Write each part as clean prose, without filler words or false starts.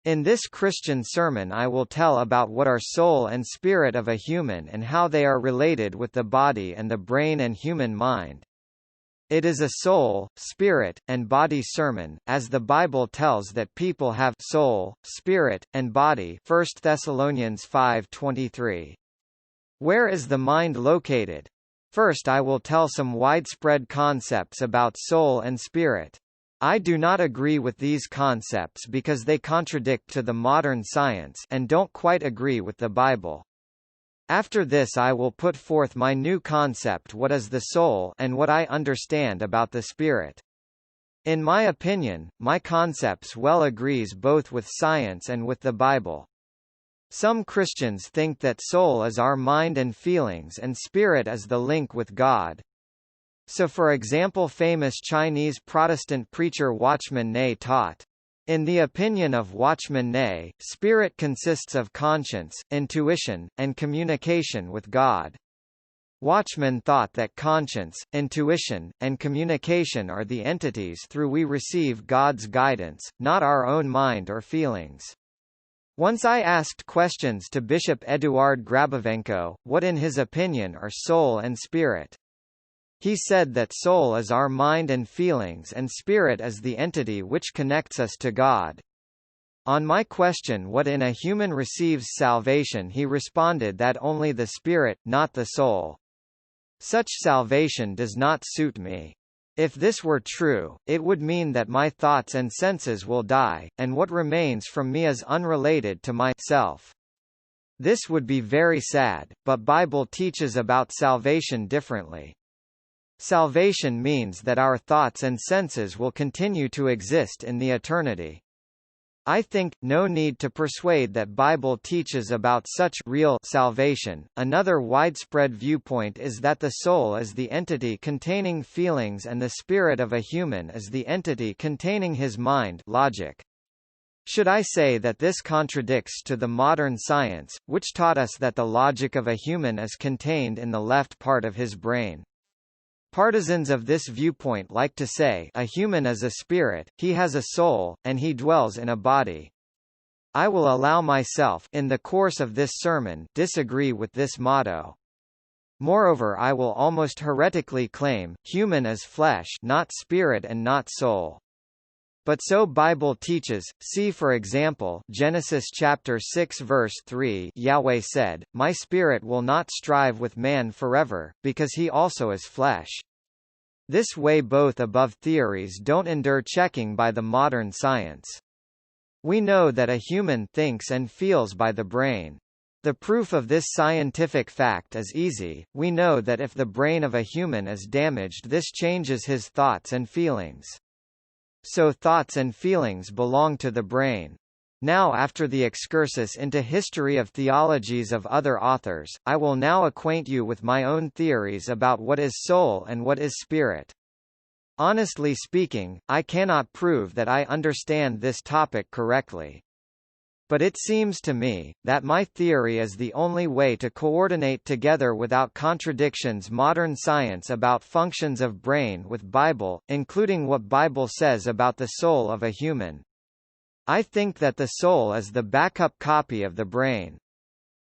In this Christian sermon I will tell about what are soul and spirit of a human and how they are related with the body and the brain and human mind. It is a soul, spirit, and body sermon, as the Bible tells that people have soul, spirit, and body. 1 Thessalonians 5:23. Where is the mind located? First I will tell some widespread concepts about soul and spirit. I do not agree with these concepts because they contradict to the modern science and don't quite agree with the Bible. After this I will put forth my new concept, what is the soul, and what I understand about the spirit. In my opinion, my concepts well agrees both with science and with the Bible. Some Christians think that soul is our mind and feelings and spirit is the link with God. So for example, famous Chinese Protestant preacher Watchman Nee taught, in the opinion of Watchman Nee, spirit consists of conscience, intuition, and communication with God. Watchman thought that conscience, intuition, and communication are the entities through we receive God's guidance, not our own mind or feelings. Once I asked questions to Bishop Eduard Grabovenko, what in his opinion are soul and spirit. He said that soul is our mind and feelings and spirit is the entity which connects us to God. On my question what in a human receives salvation, he responded that only the spirit, not the soul. Such salvation does not suit me. If this were true, it would mean that my thoughts and senses will die, and what remains from me is unrelated to myself. This would be very sad, but Bible teaches about salvation differently. Salvation means that our thoughts and senses will continue to exist in the eternity. I think no need to persuade that Bible teaches about such real salvation. Another widespread viewpoint is that the soul is the entity containing feelings and the spirit of a human is the entity containing his mind, logic. Should I say that this contradicts to the modern science, which taught us that the logic of a human is contained in the left part of his brain? Partisans of this viewpoint like to say a human is a spirit, he has a soul, and he dwells in a body. I will allow myself, in the course of this sermon, disagree with this motto. Moreover, I will almost heretically claim, human is flesh, not spirit and not soul. But so Bible teaches. See for example, Genesis chapter 6 verse 3, Yahweh said, "My spirit will not strive with man forever, because he also is flesh." This way both above theories don't endure checking by the modern science. We know that a human thinks and feels by the brain. The proof of this scientific fact is easy. We know that if the brain of a human is damaged, this changes his thoughts and feelings. So thoughts and feelings belong to the brain. Now after the excursus into history of theologies of other authors, I will now acquaint you with my own theories about what is soul and what is spirit. Honestly speaking, I cannot prove that I understand this topic correctly. But it seems to me, that my theory is the only way to coordinate together without contradictions modern science about functions of brain with Bible, including what Bible says about the soul of a human. I think that the soul is the backup copy of the brain.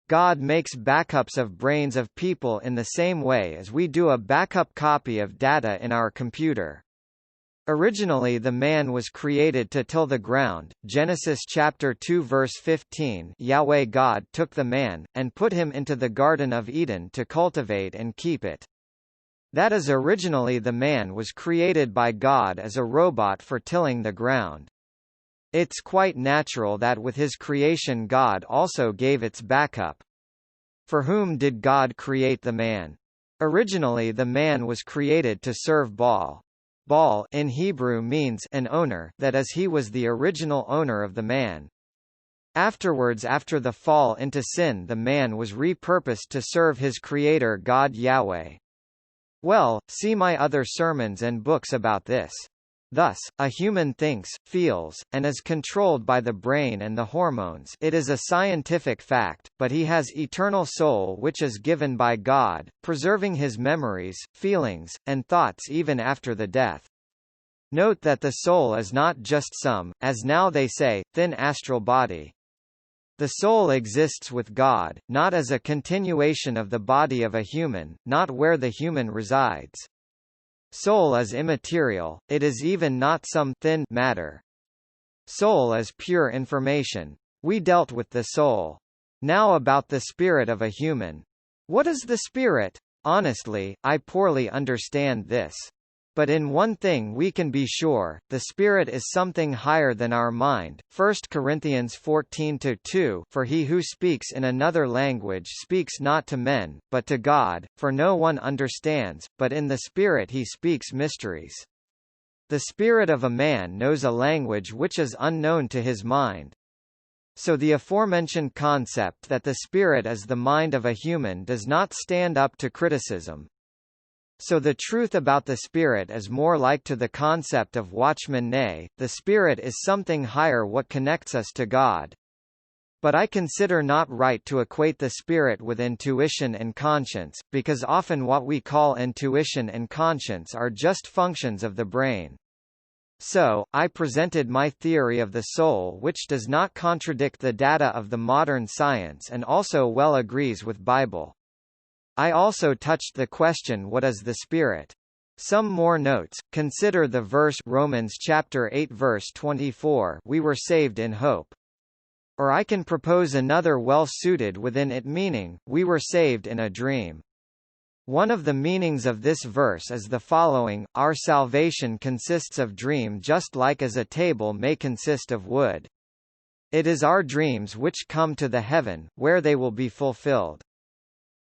God makes backups of brains of people in the same way as we do a backup copy of data in our computer. Originally the man was created to till the ground. Genesis chapter 2 verse 15, Yahweh God took the man, and put him into the Garden of Eden to cultivate and keep it. That is, originally the man was created by God as a robot for tilling the ground. It's quite natural that with his creation God also gave its backup. For whom did God create the man? Originally the man was created to serve Baal. Baal in Hebrew means an owner, that is, he was the original owner of the man. Afterwards, after the fall into sin, the man was repurposed to serve his creator God Yahweh. Well, see my other sermons and books about this. Thus, a human thinks, feels, and is controlled by the brain and the hormones. It is a scientific fact, but he has eternal soul which is given by God, preserving his memories, feelings, and thoughts even after the death. Note that the soul is not just some, as now they say, thin astral body. The soul exists with God, not as a continuation of the body of a human, not where the human resides. Soul is immaterial, it is even not some thin matter. Soul is pure information. We dealt with the soul. Now about the spirit of a human. What is the spirit? Honestly, I poorly understand this. But in one thing we can be sure, the spirit is something higher than our mind. 1 Corinthians 14:2 For he who speaks in another language speaks not to men, but to God, for no one understands, but in the spirit he speaks mysteries. The spirit of a man knows a language which is unknown to his mind. So the aforementioned concept that the spirit is the mind of a human does not stand up to criticism. So the truth about the spirit is more like to the concept of watchman nay, the spirit is something higher what connects us to God. But I consider not right to equate the spirit with intuition and conscience, because often what we call intuition and conscience are just functions of the brain. So, I presented my theory of the soul which does not contradict the data of the modern science and also well agrees with Bible. I also touched the question what is the spirit? Some more notes, consider the verse Romans chapter 8 verse 24 we were saved in hope. Or I can propose another well-suited within it meaning, we were saved in a dream. One of the meanings of this verse is the following, our salvation consists of dream just like as a table may consist of wood. It is our dreams which come to the heaven, where they will be fulfilled.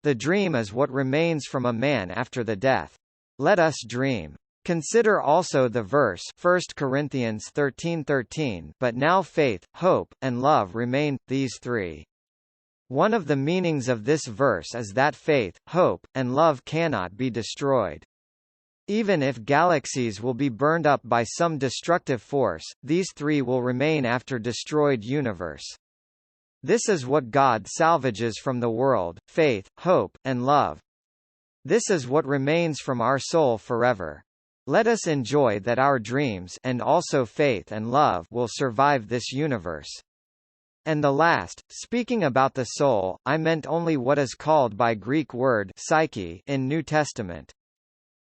The dream is what remains from a man after the death. Let us dream. Consider also the verse 1 Corinthians 13:13 But now faith, hope, and love remain, these three. One of the meanings of this verse is that faith, hope, and love cannot be destroyed. Even if galaxies will be burned up by some destructive force, these three will remain after destroyed universe. This is what God salvages from the world, faith, hope, and love. This is what remains from our soul forever. Let us enjoy that our dreams and also faith and love will survive this universe. And the last, speaking about the soul, I meant only what is called by Greek word psyche in New Testament.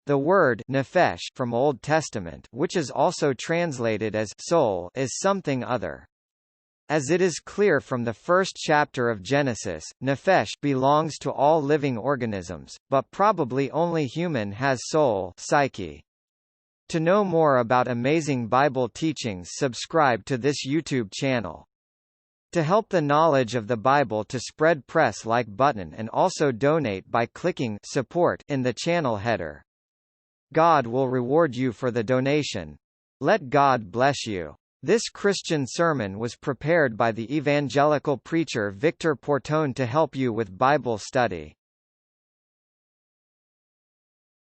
The word nephesh from Old Testament, which is also translated as soul, is something other. As it is clear from the first chapter of Genesis, nephesh belongs to all living organisms, but probably only human has soul, psyche. To know more about amazing Bible teachings, subscribe to this YouTube channel. To help the knowledge of the Bible to spread, press like button and also donate by clicking support in the channel header. God will reward you for the donation. Let God bless you. This Christian sermon was prepared by the evangelical preacher Victor Porton to help you with Bible study.